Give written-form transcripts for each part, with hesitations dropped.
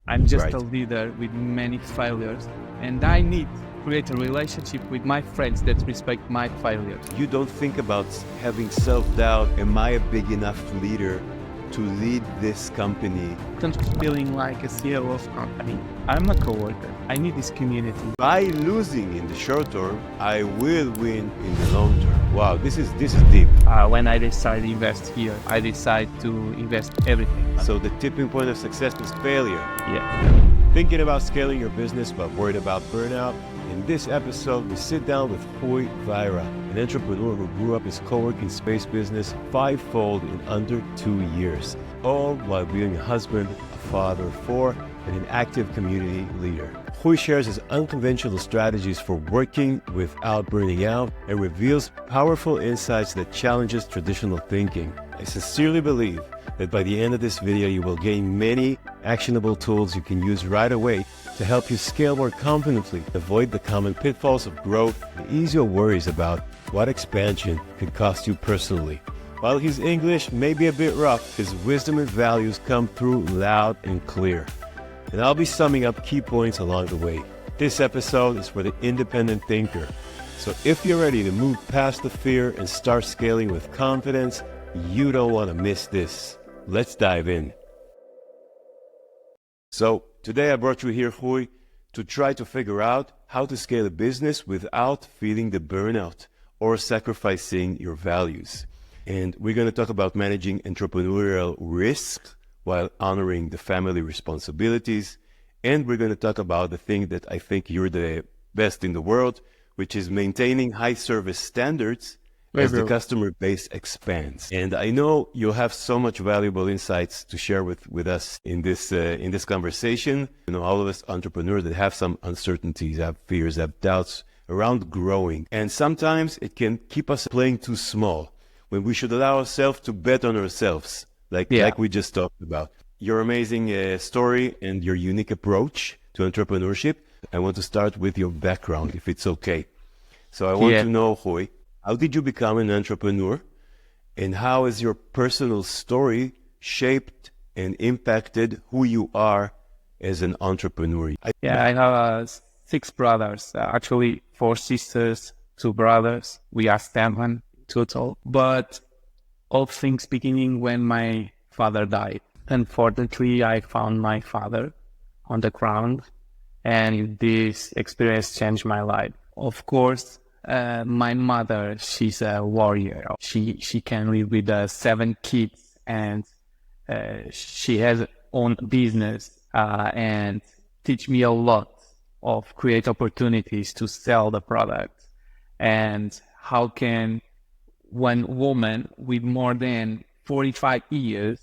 I'm just Right. a leader with many failures, and I need to create a relationship with my friends that respect my failures. You don't think about having self-doubt. Am I a big enough leader to lead this company? I'm not feeling like a CEO of company. I'm a coworker. I need this community. By losing in the short term, I will win in the long term. Wow, this is deep. When I decide to invest here, I decide to invest everything. So the tipping point of success is failure. Yeah. Thinking about scaling your business but worried about burnout? In this episode, we sit down with Rui Vieira, an entrepreneur who grew up his co-working space business fivefold in under 2 years, all while being a husband, a father of 4, and an active community leader. Rui shares his unconventional strategies for working without burning out and reveals powerful insights that challenges traditional thinking. I sincerely believe that by the end of this video, you will gain many actionable tools you can use right away to help you scale more confidently, avoid the common pitfalls of growth, and ease your worries about what expansion could cost you personally. While his English may be a bit rough, his wisdom and values come through loud and clear. And I'll be summing up key points along the way. This episode is for the independent thinker. So if you're ready to move past the fear and start scaling with confidence, you don't want to miss this. Let's dive in. So today I brought you here, Rui, to try to figure out how to scale a business without feeling the burnout or sacrificing your values. And we're going to talk about managing entrepreneurial risk while honoring the family responsibilities. And we're going to talk about the thing that I think you're the best in the world, which is maintaining high service standards as the customer base expands. And I know you'll have so much valuable insights to share with us in this conversation. You know, all of us entrepreneurs that have some uncertainties, have fears, have doubts around growing. And sometimes it can keep us playing too small when we should allow ourselves to bet on ourselves, like we just talked about. Your amazing story and your unique approach to entrepreneurship. I want to start with your background, if it's okay. So I want to know, Rui, how did you become an entrepreneur, and how has your personal story shaped and impacted who you are as an entrepreneur? I have 6 brothers, actually 4 sisters, 2 brothers. We are 7 total, but all things beginning when my father died. Unfortunately, I found my father on the ground, and this experience changed my life. Of course, my mother, she's a warrior. She can live with 7 kids, and she has her own business and teach me a lot of create opportunities to sell the product, and how can one woman with more than 45 years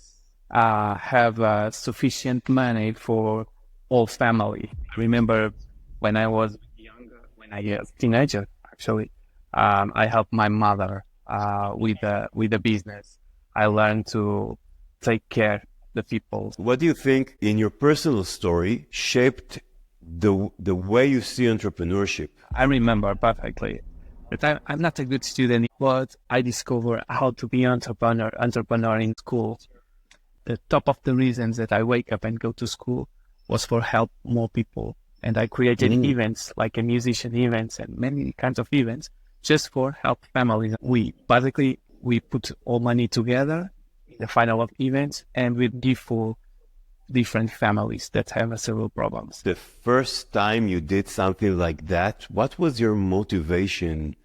have sufficient money for all family. I remember when I was younger, when I was a teenager, actually, I helped my mother with the business. I learned to take care of the people. What do you think in your personal story shaped the way you see entrepreneurship? I remember perfectly that I'm not a good student, but I discovered how to be entrepreneur in school. The top of the reasons that I wake up and go to school was for help more people. And I created events like a musician events and many kinds of events just for help families. We put all money together in the final of events, and we give for different families that have several problems. The first time you did something like that, what was your motivation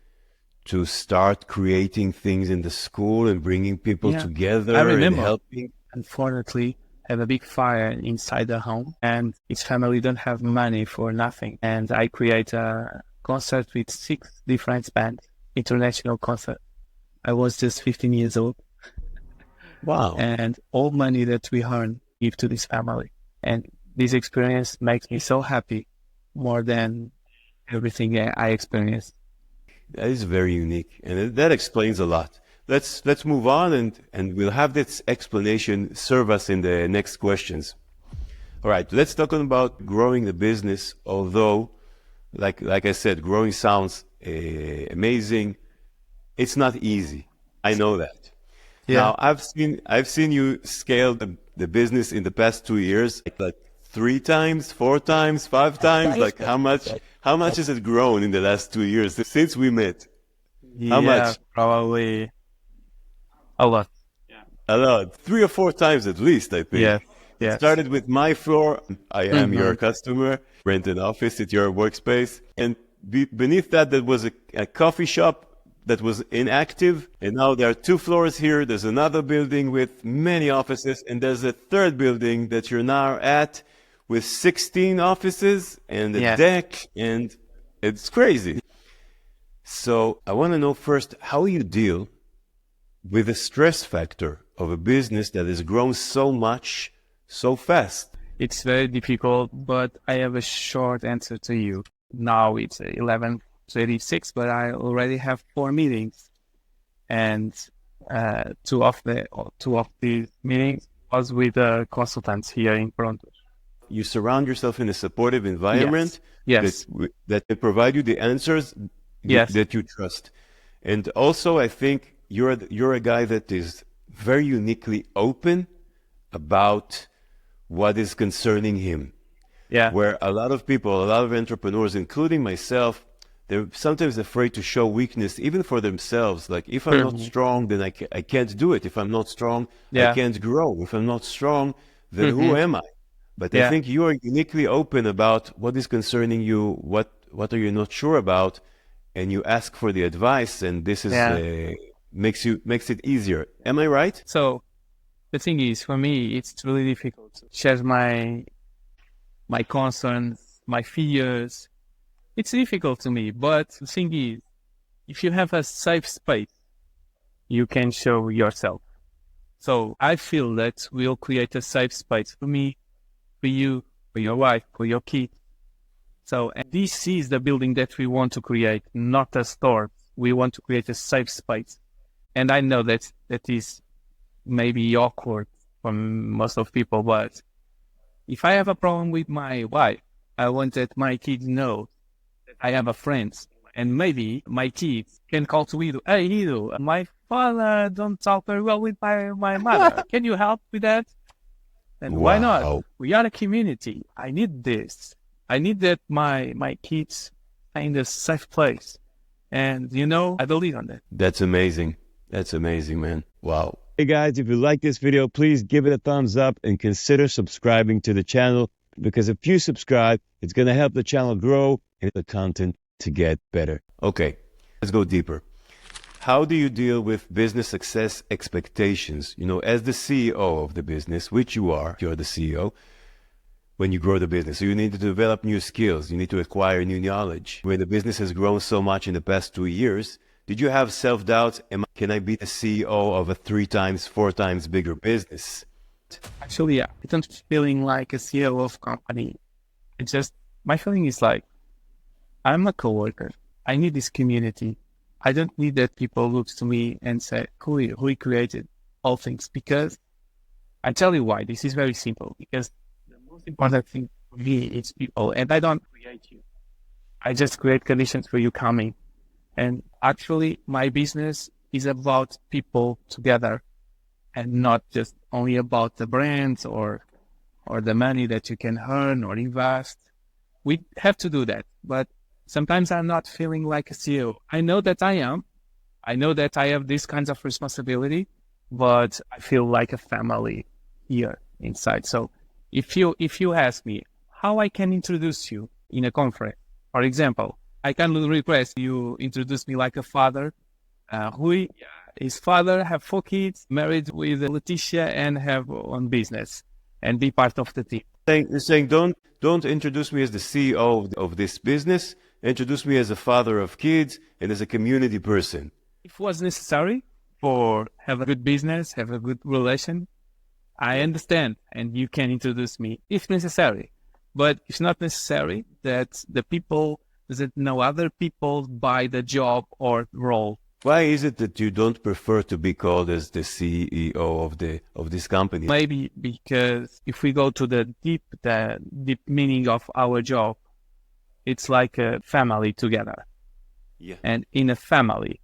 to start creating things in the school and bringing people together and helping? Unfortunately, have a big fire inside the home, and his family don't have money for nothing. And I create a concert with 6 different bands, international concert. I was just 15 years old. Wow. And all money that we earn give to this family. And this experience makes me so happy, more than everything I experienced. That is very unique, and that explains a lot. Let's move on, and we'll have this explanation serve us in the next questions. All right, let's talk about growing the business. Although, like I said, growing sounds amazing. It's not easy. I know that. Now, I've seen you scale the business in the past 2 years, like 3 times, 4 times, 5 times? Like how much has it grown in the last 2 years since we met? How much? Probably a lot. A lot. 3 or 4 times at least, I think. Yeah. It Yes. started with my floor. I am your customer. Rent an office at your workspace. And beneath that, there was a coffee shop that was inactive. And now there are 2 floors here. There's another building with many offices. And there's a third building that you're now at with 16 offices and a deck. And it's crazy. So I want to know first how you deal with the stress factor of a business that has grown so much, so fast. It's very difficult, but I have a short answer to you. Now it's 11:36, but I already have 4 meetings, and two of these meetings was with consultants here in Toronto. You surround yourself in a supportive environment Yes. that can provide you the answers that you trust. And also, I think you're a guy that is very uniquely open about what is concerning him. Yeah. Where a lot of people, a lot of entrepreneurs, including myself, they're sometimes afraid to show weakness, even for themselves. Like, if I'm not strong, then I can't do it. If I'm not strong, I can't grow. If I'm not strong, then who am I? But I think you are uniquely open about what is concerning you, what are you not sure about, and you ask for the advice, and this is makes it easier. Am I right? So the thing is, for me, it's really difficult to share my concerns, my fears. It's difficult to me, but the thing is, if you have a safe space, you can show yourself. So I feel that we'll create a safe space for me, for you, for your wife, for your kids. So this is the building that we want to create, not a store. We want to create a safe space. And I know that is maybe awkward for most of people, but if I have a problem with my wife, I want that my kids know that I have a friend. And maybe my kids can call to Ido, "Hey Ido, my father don't talk very well with my mother. Can you help with that?" And why not? We are a community. I need this. I need that my kids are in a safe place. And, I believe on that. That's amazing. That's amazing, man. Wow. Hey guys, if you like this video, please give it a thumbs up and consider subscribing to the channel, because if you subscribe, it's going to help the channel grow and the content to get better. Okay, let's go deeper. How do you deal with business success expectations? As the CEO of the business, which you're the CEO, when you grow the business. So you need to develop new skills. You need to acquire new knowledge. When the business has grown so much in the past 2 years, did you have self-doubt? Can I be the CEO of a 3 times, 4 times bigger business? Actually, I don't feeling like a CEO of company. It's just, my feeling is like, I'm a coworker. I need this community. I don't need that people look to me and say, who created all things? Because I tell you why. This is very simple. Because the most important thing for me is people. And I don't create you. I just create conditions for you coming. And actually, my business is about people together and not just only about the brands or the money that you can earn or invest. We have to do that. But sometimes I'm not feeling like a CEO. I know that I am. I know that I have these kinds of responsibility, but I feel like a family here inside. So if you ask me how I can introduce you in a conference, for example, I can request you introduce me like a father. Rui, his father, have 4 kids, married with Leticia, and have own business, and be part of the team. You're saying don't introduce me as the CEO of this business. Introduce me as a father of kids and as a community person. If it was necessary for have a good business, have a good relation, I understand, and you can introduce me if necessary. But it's not necessary that the people doesn't know other people by the job or role. Why is it that you don't prefer to be called as the CEO of this company? Maybe because if we go to the deep meaning of our job, it's like a family together. Yeah. And in a family,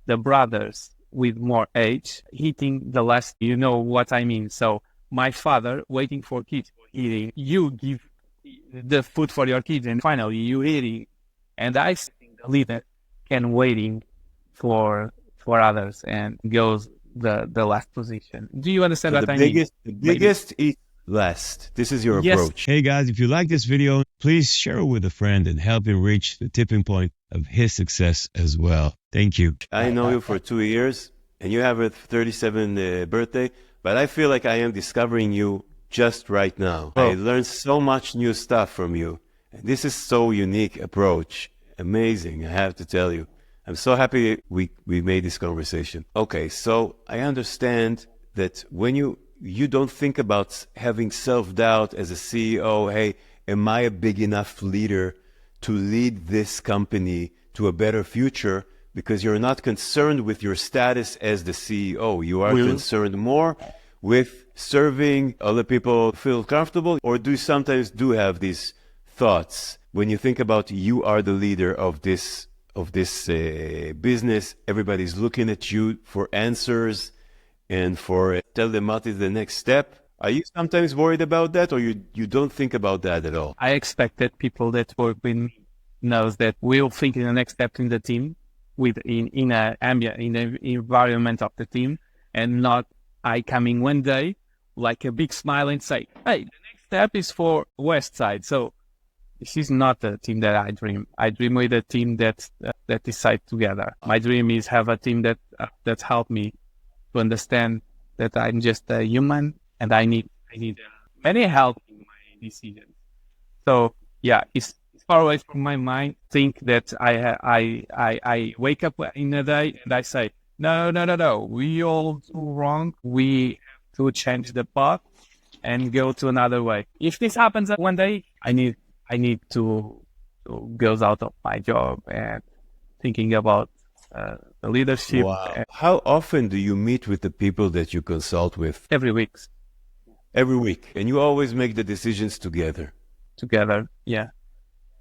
the brothers with more age hitting the last, you know what I mean. So my father waiting for kids for eating, you give the food for your kids, and finally you eating. And I think the leader can waiting for others and goes the last position. Do you understand So what I mean? the Maybe. biggest is last. This is your Yes. approach. Hey guys, if you like this video, please share it with a friend and help him reach the tipping point of his success as well. Thank you. I know you for 2 years, and you have a 37th birthday, but I feel like I am discovering you just right now. Oh. I learned so much new stuff from you. And this is so unique approach. Amazing, I have to tell you. I'm so happy we made this conversation. Okay, so I understand that when you don't think about having self-doubt as a CEO, hey, am I a big enough leader to lead this company to a better future? Because you're not concerned with your status as the CEO. You are concerned more with serving other people feel comfortable, or do you sometimes have these thoughts when you think about you are the leader of this business, everybody's looking at you for answers and for tell them what is the next step. Are you sometimes worried about that, or you don't think about that at all? I expect that people that work with me knows that we'll think in the next step in the team, in an environment of the team, and not I coming one day like a big smile and say, hey, the next step is for West Side. So this is not the team that I dream. I dream with a team that decide together. My dream is have a team that help me to understand that I'm just a human and I need many help in my decisions. So yeah, it's far away from my mind. Think that I wake up in a day and I say, no, we all do wrong. We have to change the path and go to another way. If this happens one day, I need to go out of my job and thinking about the leadership. Wow. How often do you meet with the people that you consult with? Every week. Every week. And you always make the decisions together? Together, yeah.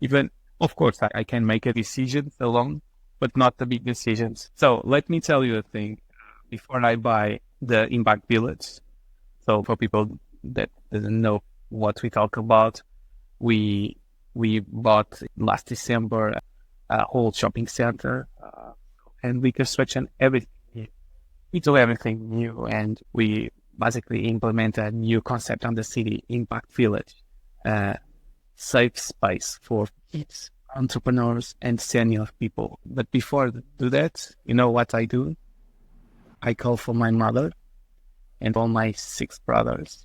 Even, of course, I can make a decision alone, but not the big decisions. So let me tell you a thing. Before I buy the Impact Village, so for people that doesn't know what we talk about, we bought last December a whole shopping center and we construction everything new. We do everything new, and we basically implement a new concept on the city, Impact Village, safe space for kids, entrepreneurs, and senior people. But before I do that, you know what I do? I call for my mother and all my 6 brothers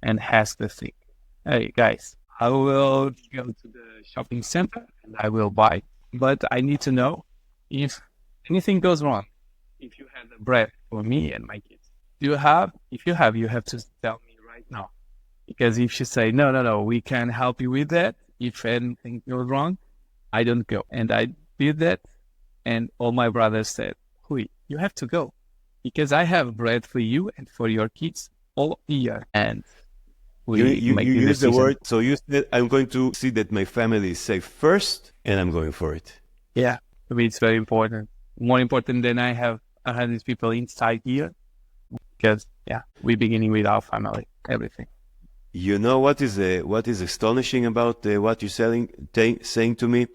and ask the thing, hey guys, I will go to the shopping center and I will buy. But I need to know if anything goes wrong. If you have the bread for me and my kids, if you have to tell me right now. Because if you say, no, we can help you with that. If anything goes wrong, I don't go. And I did that. And all my brothers said, Rui, you have to go. Because I have bread for you and for your kids all year. And you use the word, so you said, I'm going to see that my family is safe first, and I'm going for it. Yeah, I mean, it's very important. More important than I have 100 people inside here. Because, yeah, we're beginning with our family, everything. You know what is astonishing about what you're saying to me?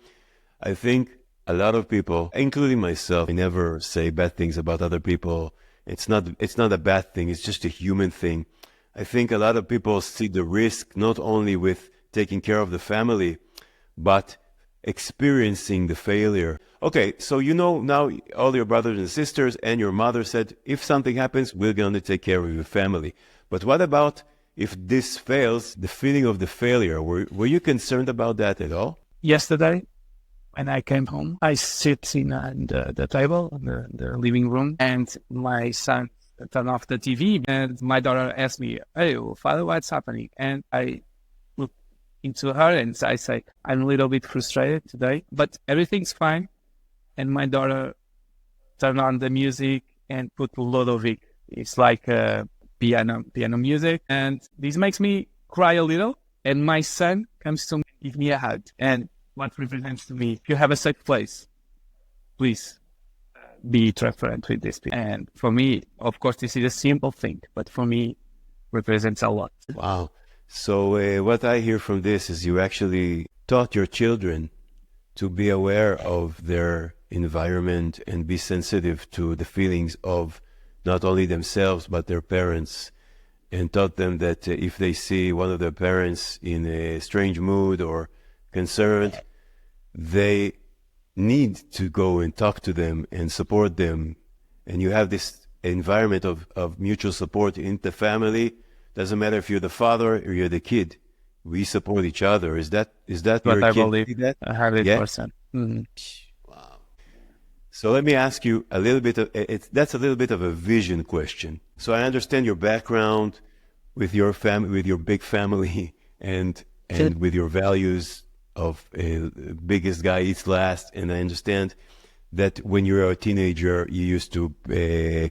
I think a lot of people, including myself, I never say bad things about other people. It's not a bad thing. It's just a human thing. I think a lot of people see the risk not only with taking care of the family, but experiencing the failure. Okay, so you know now all your brothers and sisters and your mother said, if something happens, we're going to take care of your family. But what about if this fails, the feeling of the failure? Were you concerned about that at all? Yesterday, when I came home, I sit in the table, the living room, and my son turned off the TV, and my daughter asked me, hey, father, what's happening? And I look into her and I say, I'm a little bit frustrated today, but everything's fine. And my daughter turned on the music and put Ludovic. It's like piano music. And this makes me cry a little. And my son comes to me, give me a hug. And what represents to me, if you have a safe place, please be transparent with this. And for me, of course, this is a simple thing, but for me, represents a lot. Wow. So what I hear from this is you actually taught your children to be aware of their environment and be sensitive to the feelings of not only themselves but their parents, and taught them that if they see one of their parents in a strange mood or concerned, they need to go and talk to them and support them. And you have this environment of mutual support in the family. Doesn't matter if you're the father or you're the kid. We support each other. Is that What your I kid? believe, That? 100%. Mm-hmm. Wow. So let me ask you a little bit of that's a little bit of a vision question. So I understand your background with your family, with your big family, and with your values of biggest guy eats last. And I understand that when you were a teenager, you used to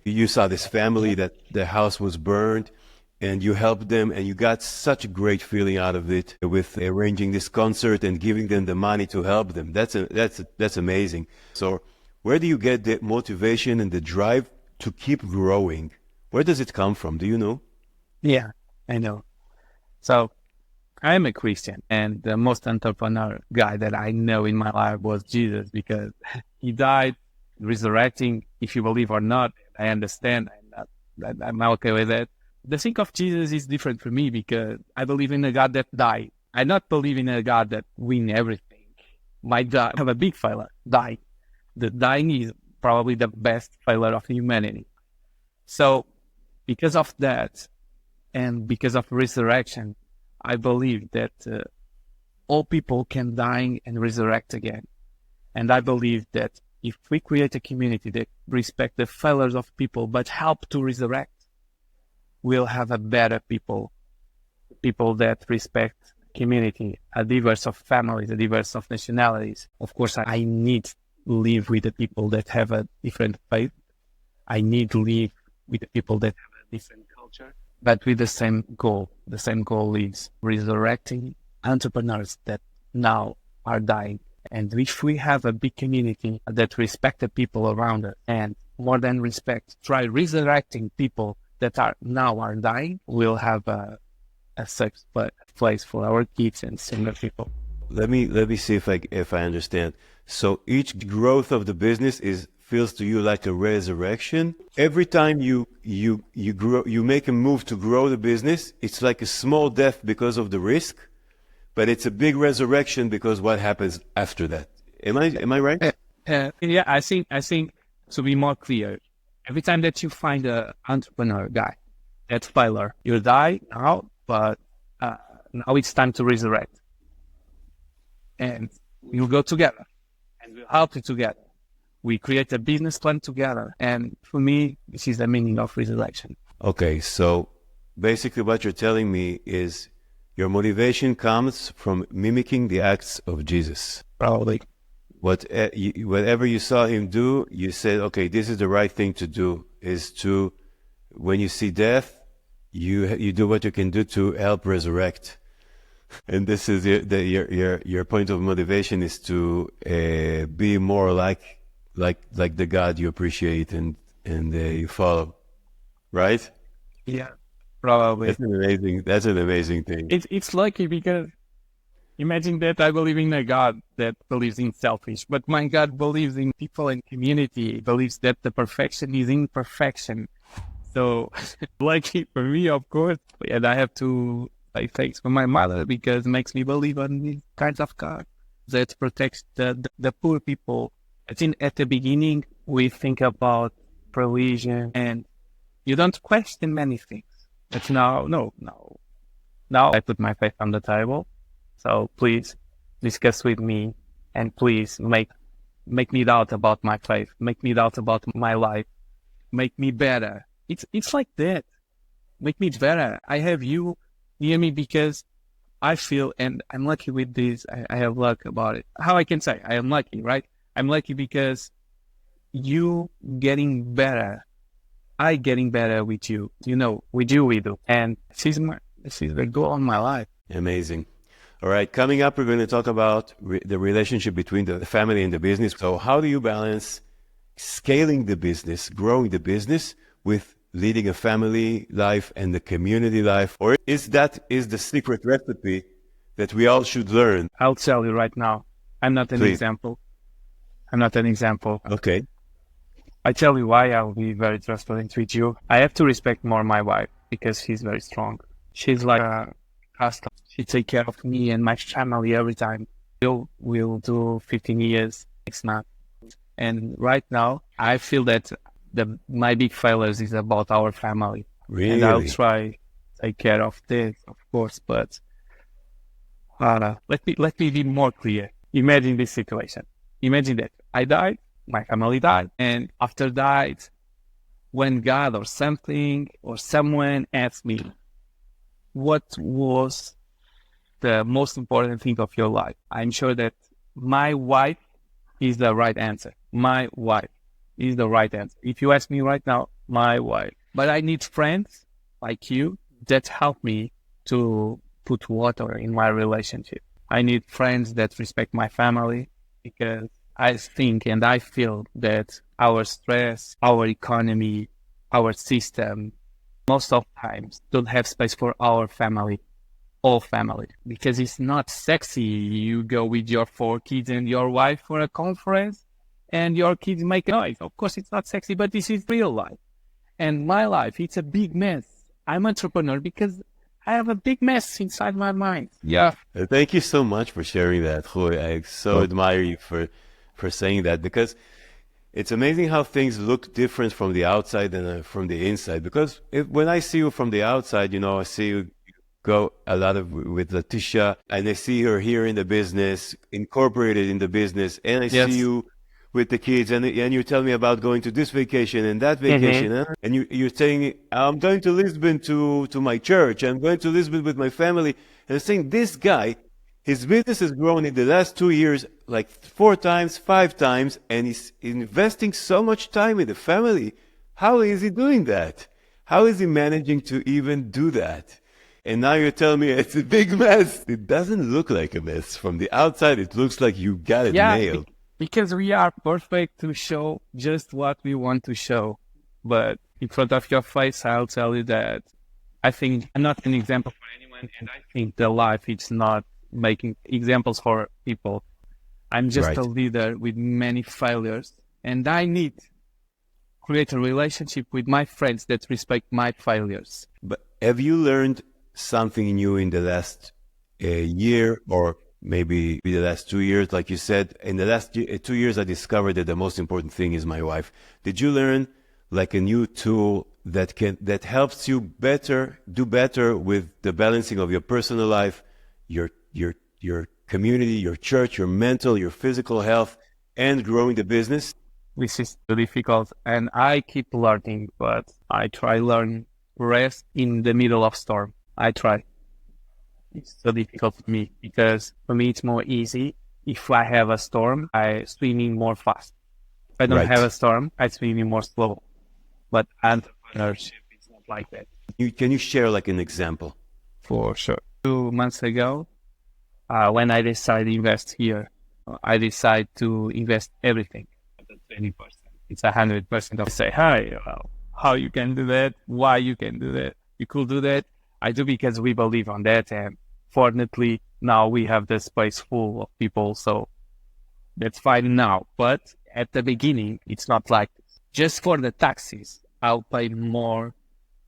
you saw this family that the house was burned, and you helped them, and you got such a great feeling out of it with arranging this concert and giving them the money to help them. That's amazing. So where do you get the motivation and the drive to keep growing? Where does it come from? Do you know? Yeah, I know. So I'm a Christian, and the most entrepreneur guy that I know in my life was Jesus, because he died, resurrecting. If you believe or not, I understand. I'm okay with it. The thing of Jesus is different for me because I believe in a God that died. I not believe in a God that win everything. My God, have a big failure, die. The dying is probably the best failure of humanity. So because of that, and because of resurrection, I believe that all people can die and resurrect again. And I believe that if we create a community that respect the failures of people but help to resurrect, we'll have a better people that respect community, a diverse of families, a diverse of nationalities. Of course, I need to live with the people that have a different faith. I need to live with the people that have a different culture, but with the same goal. The same goal is resurrecting entrepreneurs that now are dying. And if we have a big community that respect the people around us, and more than respect, try resurrecting people that are dying, we'll have a safe place for our kids and similar people. Let me see if I understand. So each growth of the business feels to you like a resurrection. Every time you grow, you make a move to grow the business, it's like a small death because of the risk, but it's a big resurrection because what happens after that. Am I right? Yeah, I think to be more clear, every time that you find an entrepreneur guy that's failure, you die now, but now it's time to resurrect. And we'll go together and we'll help you together. We create a business plan together. And for me, this is the meaning of resurrection. Okay, so basically what you're telling me is your motivation comes from mimicking the acts of Jesus. Probably. Whatever you saw him do, you said, okay, this is the right thing to do, is to, when you see death, you do what you can do to help resurrect. And this is your point of motivation is to be more like the God you appreciate and you follow, right? Yeah, probably. That's an amazing thing. It's lucky because imagine that I believe in a God that believes in selfish, but my God believes in people and community, believes that the perfection is imperfection. So lucky for me, of course, and I have to say thanks for my mother because it makes me believe in these kinds of God that protects the poor people. I think at the beginning, we think about provision and you don't question many things. But now I put my faith on the table. So please discuss with me and please make me doubt about my faith, make me doubt about my life, make me better. It's like that. Make me better. I have you near me because I feel, and I'm lucky with this. I have luck about it. How I can say I am lucky, right? I'm lucky because you getting better. I getting better with you. With you we do. And this is the goal in my life. Amazing. All right, coming up, we're going to talk about the relationship between the family and the business. So how do you balance scaling the business, growing the business with leading a family life and the community life? Or is the secret recipe that we all should learn? I'll tell you right now, I'm not an Please. example. I'm not an example. Okay. I tell you why. I'll be very transparent with you. I have to respect more my wife because she's very strong. She's like a hustle. She takes care of me and my family every time. We'll do 15 years next month. And right now, I feel that my big failures is about our family. Really? And I'll try to take care of this, of course. But let me be more clear. Imagine this situation. Imagine that I died, my family died, and after that, when God or something or someone asked me, what was the most important thing of your life? I'm sure that my wife is the right answer. My wife is the right answer. If you ask me right now, my wife. But I need friends like you that help me to put water in my relationship. I need friends that respect my family because I think and I feel that our stress, our economy, our system, most of times don't have space for our family, all family, because it's not sexy. You go with your 4 kids and your wife for a conference and your kids make noise. Of course, it's not sexy, but this is real life. And my life, it's a big mess. I'm an entrepreneur because I have a big mess inside my mind. Yeah. Thank you so much for sharing that, Rui. I so admire you for saying that, because it's amazing how things look different from the outside and from the inside. Because when I see you from the outside, I see you go a lot with Letitia, and I see her here in the business, incorporated in the business, and I see you with the kids, and you tell me about going to this vacation and that vacation, and you're saying, I'm going to Lisbon to my church, I'm going to Lisbon with my family, and I'm saying, this guy, his business has grown in the last 2 years like 4 times, 5 times, and he's investing so much time in the family. How is he doing that? How is he managing to even do that? And now you're telling me it's a big mess. It doesn't look like a mess. From the outside, it looks like you got it nailed. Because we are perfect to show just what we want to show. But in front of your face, I'll tell you that I think I'm not an example for anyone. And I think the life is not making examples for people. I'm just a leader with many failures. And I need to create a relationship with my friends that respect my failures. But have you learned something new in the last year, or maybe the last 2 years? Like you said, in the last 2 years, I discovered that the most important thing is my wife. Did you learn like a new tool that helps you do better with the balancing of your personal life, your community, your church, your mental, your physical health, and growing the business? This is difficult, and I keep learning, but I try learn rest in the middle of storm. I try. It's so difficult for me because for me it's more easy. If I have a storm, I swimming more fast. If I don't have a storm, I swimming more slow. But entrepreneurship is not like that. Can you share like an example? For sure. 2 months ago, when I decided to invest here, I decided to invest everything. 20%. It's 100% of say, hi, well, how you can do that? Why you can do that? You could do that. I do because we believe on that, and fortunately now we have the space full of people, so that's fine now. But at the beginning, it's not like this. Just for the taxes, I'll pay more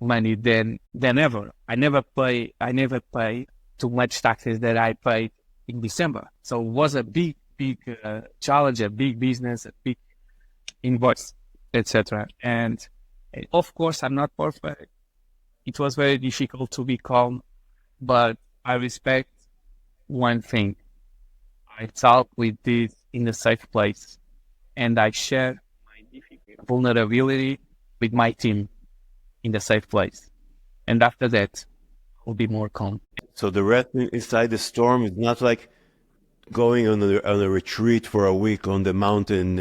money than ever. I never pay too much taxes that I paid in December. So it was a big challenge, a big business, a big invoice, etc. And of course, I'm not perfect. It was very difficult to be calm, but I respect one thing. I talk with this in a safe place, and I share my vulnerability with my team in the safe place. And after that, I'll be more calm. So the rest inside the storm is not like going on a retreat for a week on the mountain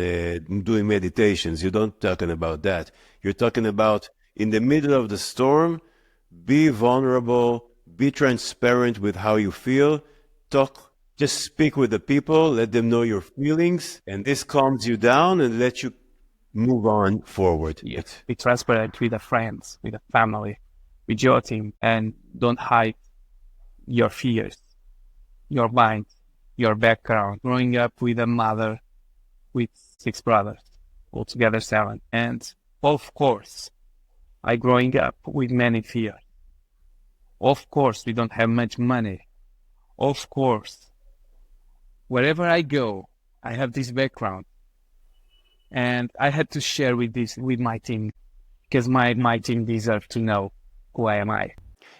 doing meditations. You're not talking about that. You're talking about in the middle of the storm, be vulnerable, be transparent with how you feel, just speak with the people, let them know your feelings, and this calms you down and let you move on forward. Yes. Be transparent with the friends, with the family, with your team, and don't hide your fears, your mind, your background. Growing up with a mother with 6 brothers, altogether 7. And of course, I growing up with many fears. Of course, we don't have much money. Of course, wherever I go, I have this background. And I had to share with my team, because my team deserves to know who am I.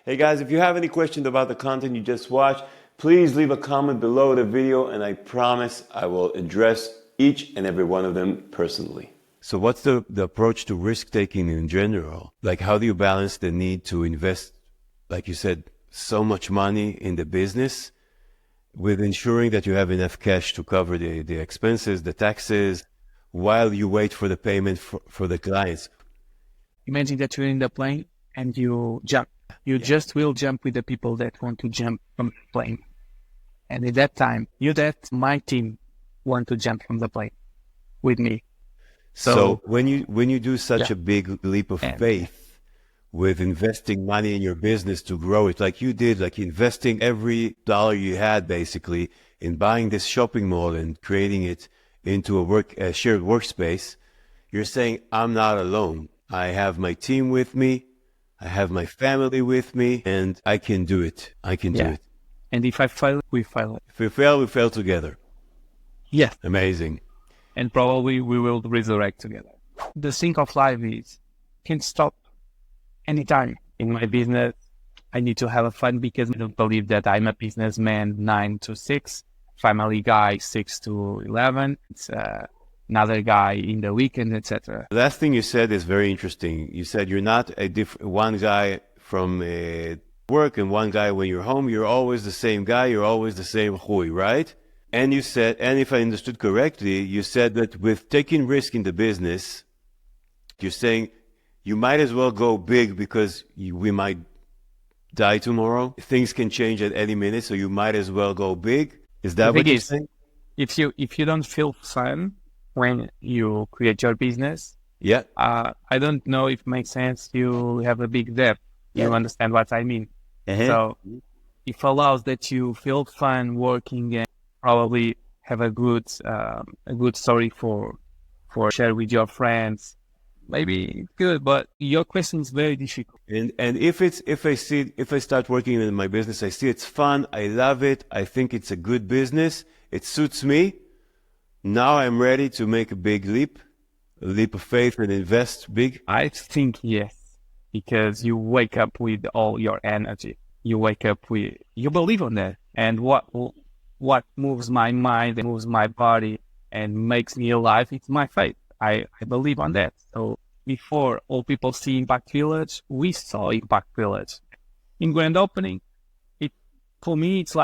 Hey guys, if you have any questions about the content you just watched, please leave a comment below the video and I promise I will address each and every one of them personally. So what's the approach to risk taking in general? Like, how do you balance the need to invest, like you said, so much money in the business with ensuring that you have enough cash to cover the expenses, the taxes, while you wait for the payment for the clients? Imagine that you're in the plane and you jump. You just will jump with the people that want to jump from the plane. And at that time, my team want to jump from the plane with me. So when you do such a big leap of faith with investing money in your business to grow it, like you did, like investing every dollar you had basically in buying this shopping mall and creating it into a shared workspace, you're saying, I'm not alone. I have my team with me. I have my family with me, and I can do it. I can do it. And if I fail, we fail. If we fail, we fail together. Yes. Amazing. And probably we will resurrect together. The thing of life is, can't stop anytime. In my business, I need to have fun because I don't believe that I'm a businessman 9 to 6, family guy 6 to 11. It's another guy in the weekend, etc. The last thing you said is very interesting. You said you're not one guy from work and one guy when you're home. You're always the same guy. You're always the same Rui, right? And you said, and if I understood correctly, you said that with taking risk in the business, you're saying you might as well go big because we might die tomorrow. Things can change at any minute, so you might as well go big. Is that what you're saying? If you don't feel fun when you create your business, I don't know if it makes sense. You have a big debt. You understand what I mean? So it allows that you feel fun working and probably have a good story for share with your friends. Maybe it's good, but your question is very difficult. And if I start working in my business, I see it's fun, I love it, I think it's a good business, it suits me. Now I'm ready to make a big leap of faith and invest big. I think yes, because you wake up with all your energy. You wake up you believe on that, and what moves my mind and moves my body and makes me alive, it's my faith. I believe on that. So before all people see Impact Village, we saw Impact Village. In grand opening, for me, it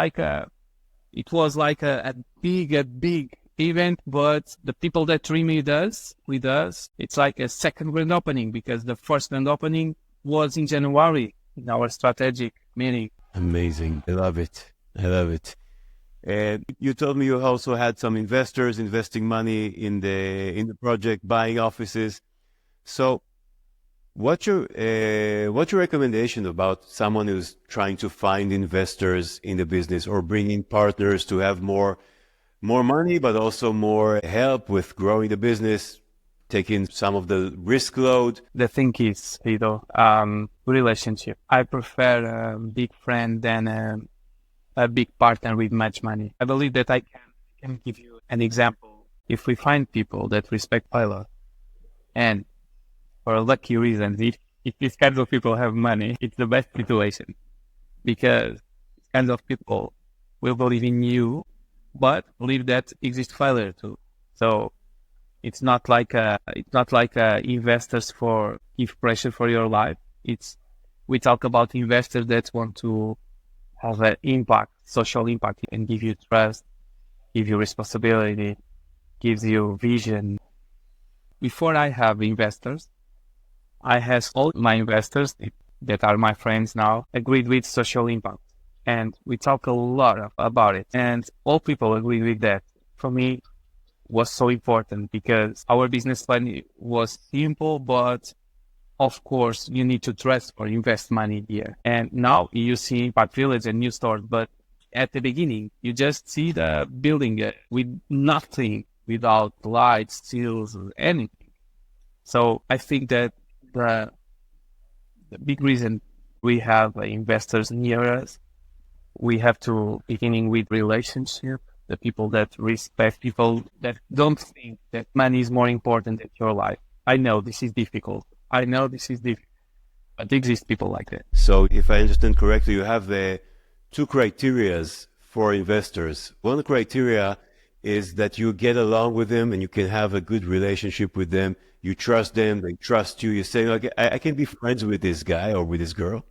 was like a big event, but the people that dream with us, it's like a second grand opening because the first grand opening was in January in our strategic meeting. Amazing. I love it. And you told me you also had some investors investing money in the project, buying offices. So what's your recommendation about someone who's trying to find investors in the business or bringing partners to have more money, but also more help with growing the business, taking some of the risk load? The thing is, relationship. I prefer a big friend than a big partner with much money. I believe that I can give you an example. If we find people that respect pilot, and for a lucky reason, if these kinds of people have money, it's the best situation because these kinds of people will believe in you, but believe that exists failure too. So it's not like investors for give pressure for your life. We talk about investors that want to have an impact, social impact, and give you trust, give you responsibility, gives you vision. Before I have investors, I have all my investors that are my friends now agreed with social impact. And we talk a lot about it. And all people agree with that. For me, was so important because our business plan was simple, but of course you need to trust or invest money here. And now you see Impact Village and new stores, but at the beginning, you just see the building with nothing, without lights, steels, or anything. So I think that the big reason we have investors near us, we have to beginning with relationship, the people that respect, people that don't think that money is more important than your life. I know this is difficult. But exist people like that. So if I understand correctly, you have the two criterias for investors. One criteria is that you get along with them and you can have a good relationship with them. You trust them, they trust you. You say, okay, I can be friends with this guy or with this girl.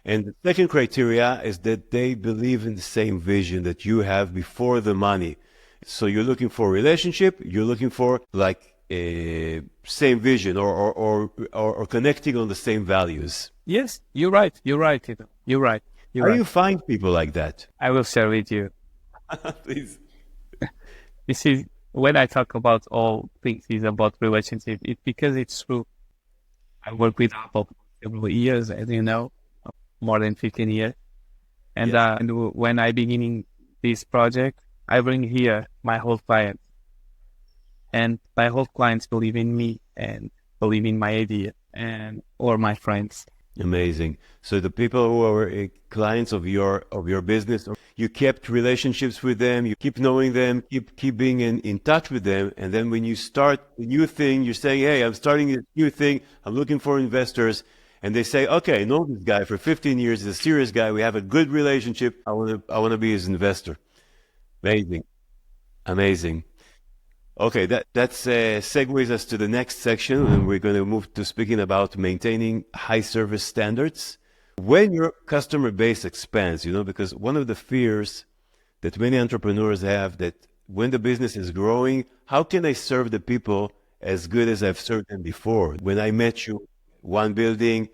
And the second criteria is that they believe in the same vision that you have before the money. So you're looking for a relationship, you're looking for like a same vision or connecting on the same values. Yes, you're right. Tito. You're right. How do you find people like that? I will share with you. Please. This is when I talk about all things is about relationship. It's because it's true. I work with Apple for several years, as you know, more than 15 years. And, Yes. and when I beginning this project, I bring here my whole clients. And my whole clients believe in me and believe in my idea or my friends. Amazing. So the people who are clients of your business, you kept relationships with them, you keep knowing them, keep being in touch with them, and then when you start a new thing, you're saying, "Hey, I'm starting this new thing. I'm looking for investors," and they say, "Okay, I know this guy for 15 years. He's a serious guy. We have a good relationship. I want to be his investor." Amazing. Okay, that segues us to the next section, and we're going to move to speaking about maintaining high service standards. When your customer base expands, because one of the fears that many entrepreneurs have that when the business is growing, how can I serve the people as good as I've served them before? When I met you, one building,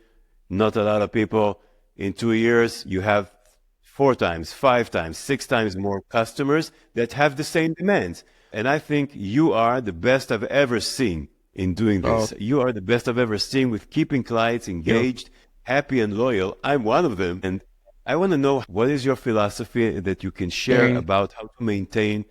not a lot of people. In 2 years, you have 4 times, 5 times, 6 times more customers that have the same demands. And I think you are the best I've ever seen in doing this. Oh. You are the best I've ever seen with keeping clients engaged, happy and loyal. I'm one of them. And I want to know, what is your philosophy that you can share about how to maintain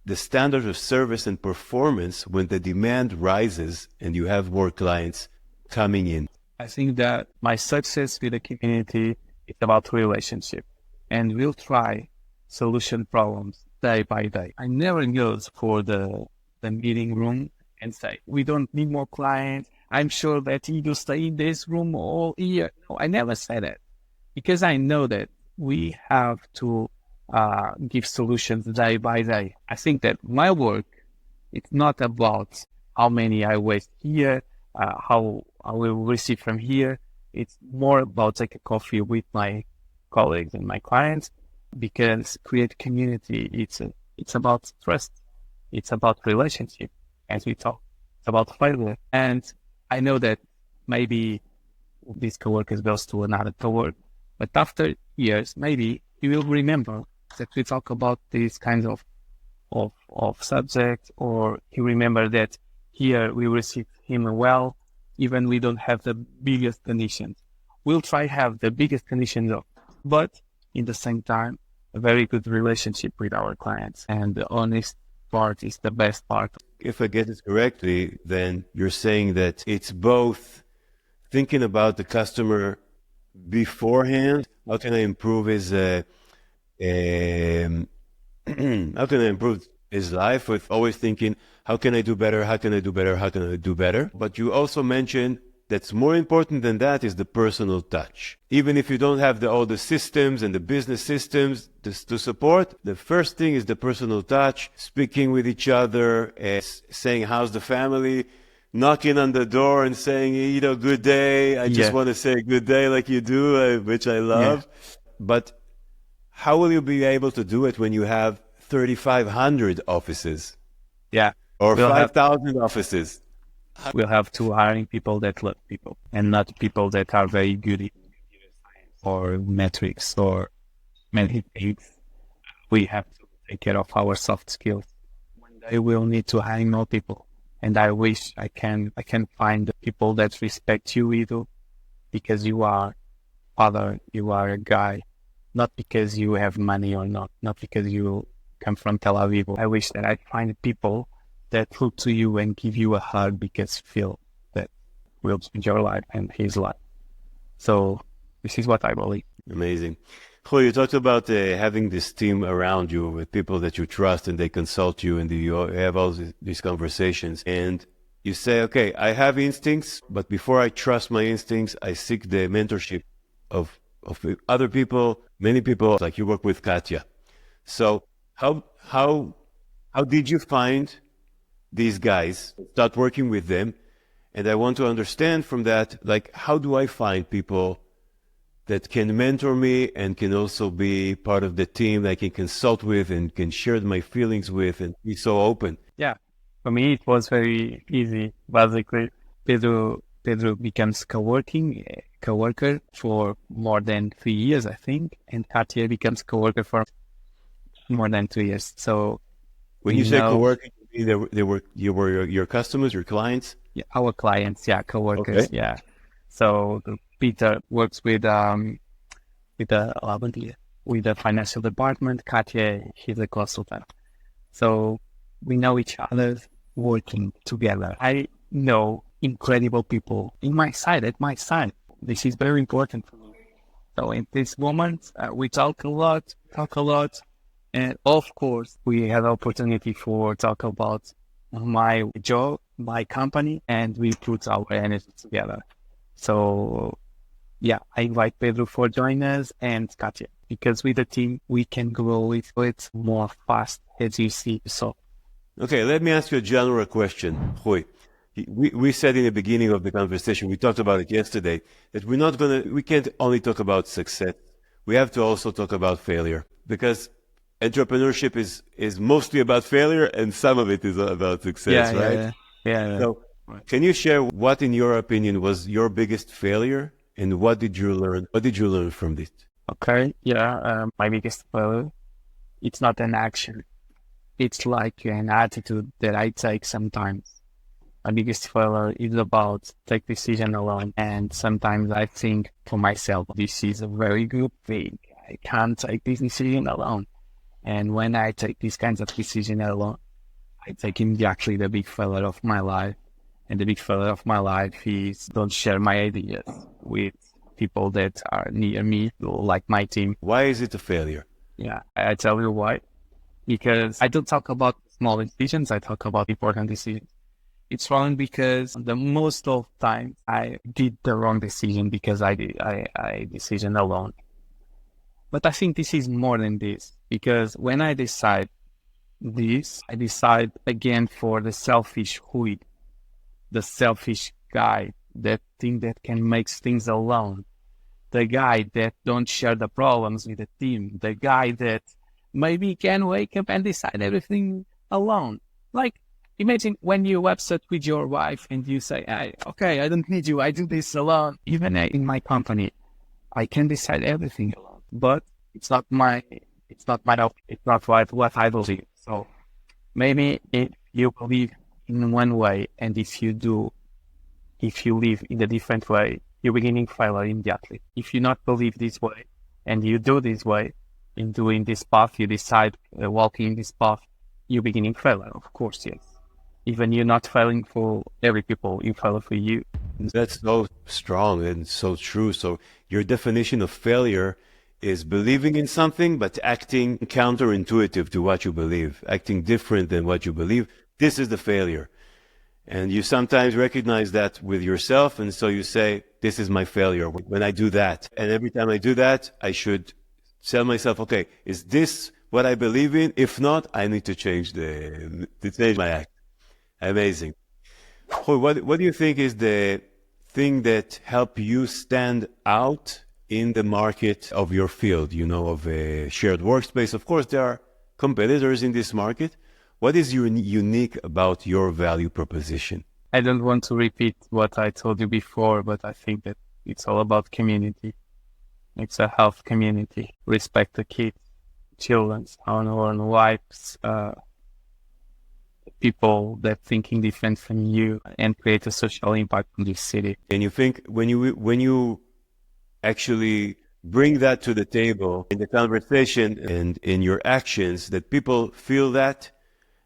the standard of service and performance when the demand rises and you have more clients coming in? I think that my success with the community is about relationship, and we'll try solution problems day by day. I never go for the meeting room and say, we don't need more clients. I'm sure that you stay in this room all year. No, I never say that, because I know that we have to give solutions day by day. I think that my work, it's not about how many I waste here, how I will receive from here. It's more about take a coffee with my colleagues and my clients, because create community, it's about trust. It's about relationship, as we talk. It's about failure. And I know that maybe this coworker goes to another coworker, but after years, maybe he will remember that we talk about these kinds of subjects, or he remember that here we receive him well, even we don't have the biggest conditions. We'll try have the biggest conditions, but in the same time, a very good relationship with our clients. And the honest part is the best part. If I get it correctly, then you're saying that it's both thinking about the customer beforehand. How can I improve his how can I improve his life, with always thinking, how can I do better? How can I do better? How can I do better? But you also mentioned that's more important than that is the personal touch. Even if you don't have all the systems and the business systems to support, the first thing is the personal touch, speaking with each other, saying, how's the family? Knocking on the door and saying, good day. I just want to say good day like you do, which I love. Yeah. But how will you be able to do it when you have 3,500 offices? Yeah. Or 5,000 offices? We'll have to hiring people that love people, and not people that are very good in computer science or metrics or many things. We have to take care of our soft skills. When I will need to hire more people. And I wish I can find the people that respect you, Ido, because you are father, you are a guy, not because you have money or not because you come from Tel Aviv. I wish that I find people that look to you and give you a hug because feel that will change your life and his life. So this is what I believe. Amazing. Rui, you talked about having this team around you with people that you trust and they consult you and you have all these conversations. And you say, okay, I have instincts, but before I trust my instincts, I seek the mentorship of other people, many people, like you work with Katya. So how did you find these guys, start working with them? And I want to understand from that, like, how do I find people that can mentor me and can also be part of the team that I can consult with and can share my feelings with and be so open? Yeah, for me it was very easy. Basically, Pedro becomes coworker for more than 3 years, I think, and Katia becomes coworker for more than 2 years. So when you say coworker, they were your customers, your clients? Yeah, our clients, yeah, coworkers, Okay. yeah. So Peter works with the financial department. Katya, she's a consultant. So we know each other working together. I know incredible people at my side. This is very important for me. So in this moment, we talk a lot, and of course, we had the opportunity for talk about my job, my company, and we put our energy together. So yeah, I invite Pedro for joining us and Katya, because with the team, we can grow it more fast, as you see. So, okay, let me ask you a general question, Rui. We said in the beginning of the conversation, we talked about it yesterday, that we can't only talk about success. We have to also talk about failure, because entrepreneurship is mostly about failure and some of it is about success, right? Yeah. So can you share what, in your opinion, was your biggest failure and what did you learn? What did you learn from this? Okay, my biggest failure, it's not an action. It's like an attitude that I take sometimes. My biggest failure is about take decision alone. And sometimes I think for myself, this is a very good thing. I can't take this decision alone. And when I take these kinds of decisions alone, I take immediately the big failure of my life. And the big failure of my life is don't share my ideas with people that are near me, like my team. Why is it a failure? Yeah, I tell you why. Because I don't talk about small decisions, I talk about important decisions. It's wrong because the most of time I did the wrong decision because I decision alone. But I think this is more than this, because when I decide this, I decide again for the selfish Rui, the selfish guy, that thing that can make things alone, the guy that don't share the problems with the team, the guy that maybe can wake up and decide everything alone. Like, imagine when you're upset with your wife and you say, hey, okay, I don't need you, I do this alone. Even in my company, I can decide everything alone, but it's not what I believe. So maybe if you believe in one way, and if you live in a different way, you're beginning failure immediately. If you not believe this way, and you do this way, in doing this path, you decide walking this path, you're beginning failure, of course, yes. Even you're not failing for every people, you fail for you. That's so strong and so true. So your definition of failure is believing in something, but acting counterintuitive to what you believe, acting different than what you believe. This is the failure. And you sometimes recognize that with yourself. And so you say, this is my failure when I do that. And every time I do that, I should tell myself, okay, is this what I believe in? If not, I need to change my act. Amazing. What do you think is the thing that help you stand out in the market of your field, of a shared workspace? Of course, there are competitors in this market. What is unique about your value proposition? I don't want to repeat what I told you before, but I think that it's all about community. It's a health community. Respect the kids, children, our wives, people that thinking different from you and create a social impact in this city. And you think when you actually bring that to the table in the conversation and in your actions, that people feel that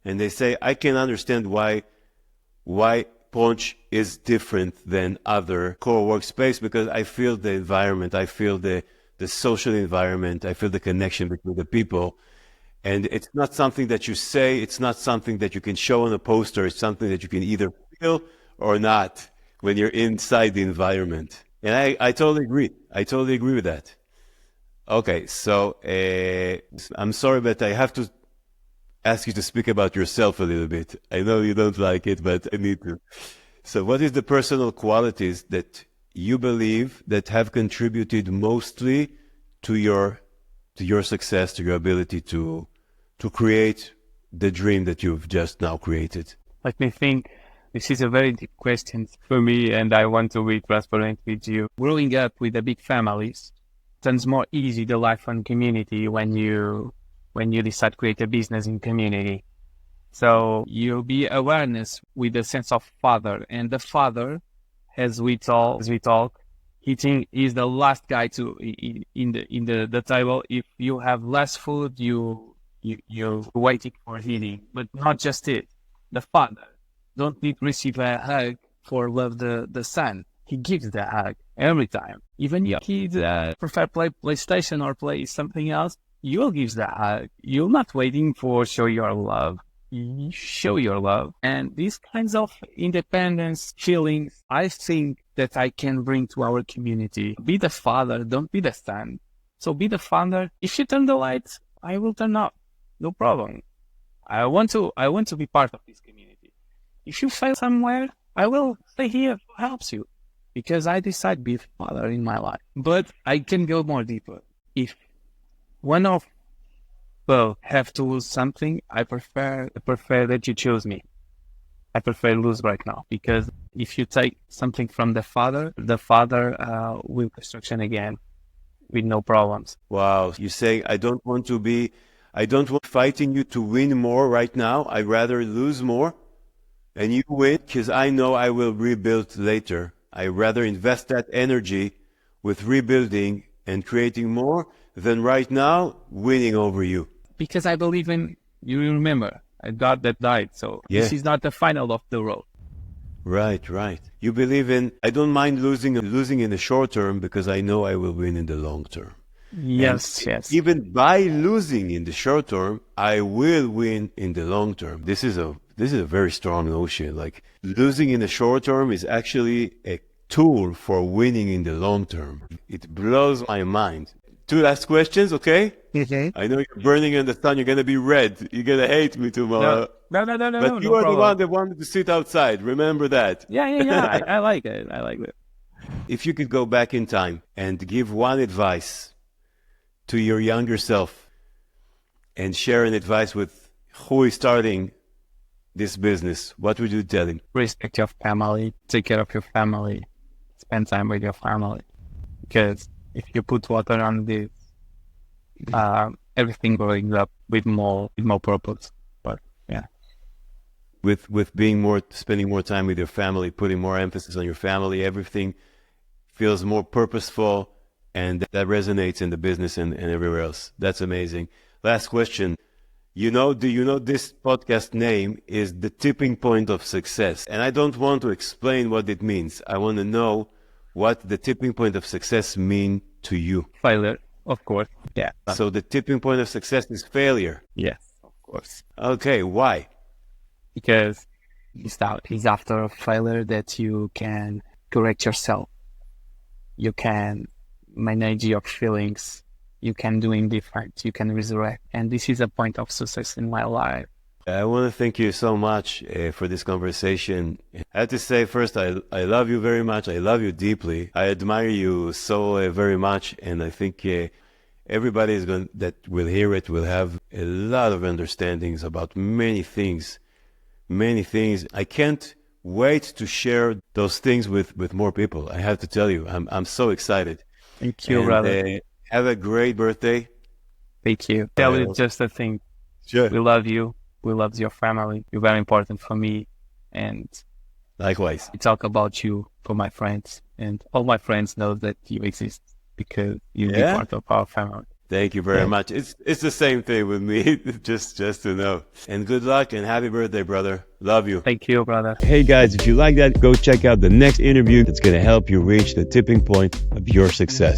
and they say, I can understand why Ponch is different than other co-work space, because I feel the environment, I feel the social environment, I feel the connection between the people. And it's not something that you say, it's not something that you can show on a poster, it's something that you can either feel or not when you're inside the environment. And I totally agree. I totally agree with that. Okay, so I'm sorry, but I have to ask you to speak about yourself a little bit. I know you don't like it, but I need to. So what is the personal qualities that you believe that have contributed mostly to your success, to your ability to create the dream that you've just now created? Let me think. This is a very deep question for me, and I want to be transparent with you. Growing up with a big families turns more easy the life and community when you decide to create a business in community. So you'll be awareness with a sense of father, and the father, as we talk, he think is the last guy to in the table. If you have less food, you're waiting for eating, but not just it. The father don't need to receive a hug for love the son. He gives the hug every time. Even your kids prefer play PlayStation or play something else, you'll give the hug. You're not waiting for show your love. You show your love. And these kinds of independence feelings, I think that I can bring to our community. Be the father, don't be the son. So be the father. If you turn the lights, I will turn off. No problem. I want to be part of this community. If you fail somewhere, I will stay here to help you, because I decide to be a father in my life. But I can go more deeper. If one of both have to lose something, I prefer that you choose me. I prefer lose right now, because if you take something from the father will construction again with no problems. Wow. You say, I don't want fighting you to win more right now. I'd rather lose more and you win, because I know I will rebuild later. I rather invest that energy with rebuilding and creating more than right now winning over you. Because I believe in, you remember, a God that died. So This is not the final of the road. Right. You believe in, I don't mind losing in the short term, because I know I will win in the long term. Yes. Even by losing in the short term, I will win in the long term. This is a very strong notion. Like, losing in the short term is actually a tool for winning in the long term. It blows my mind. 2 last questions, okay? Mm-hmm. I know you're burning in the sun. You're gonna be red. You're gonna hate me tomorrow. No. But you are the one that wanted to sit outside. Remember that. Yeah. I like it. If you could go back in time and give one advice to your younger self and share an advice with who is starting this business, what would you tell him? Respect your family. Take care of your family. Spend time with your family. Because if you put water on this, everything going up with more purpose. But yeah. With spending more time with your family, putting more emphasis on your family, everything feels more purposeful, and that resonates in the business and everywhere else. That's amazing. Last question. Do you know this podcast name is The Tipping Point of Success? And I don't want to explain what it means. I want to know what the tipping point of success mean to you. Failure, of course. Yeah. So the tipping point of success is failure. Yes, of course. Okay, why? Because it's after a failure that you can correct yourself. You can manage your feelings. You can do different. You can resurrect. And this is a point of success in my life. I want to thank you so much for this conversation. I have to say first, I love you very much. I love you deeply. I admire you so very much. And I think everybody that will hear it will have a lot of understandings about many things. I can't wait to share those things with more people. I have to tell you, I'm so excited. Thank you, brother. Have a great birthday. Thank you. Tell you just a thing. Sure. We love you. we love your family. You're very important for me. And Likewise. I talk about you for my friends. And all my friends know that you exist because you're Yeah? part of our family. Thank you very much. It's the same thing with me, just to know. And good luck and happy birthday, brother. Love you. Thank you, brother. Hey guys, if you like that, go check out the next interview that's going to help you reach the tipping point of your success.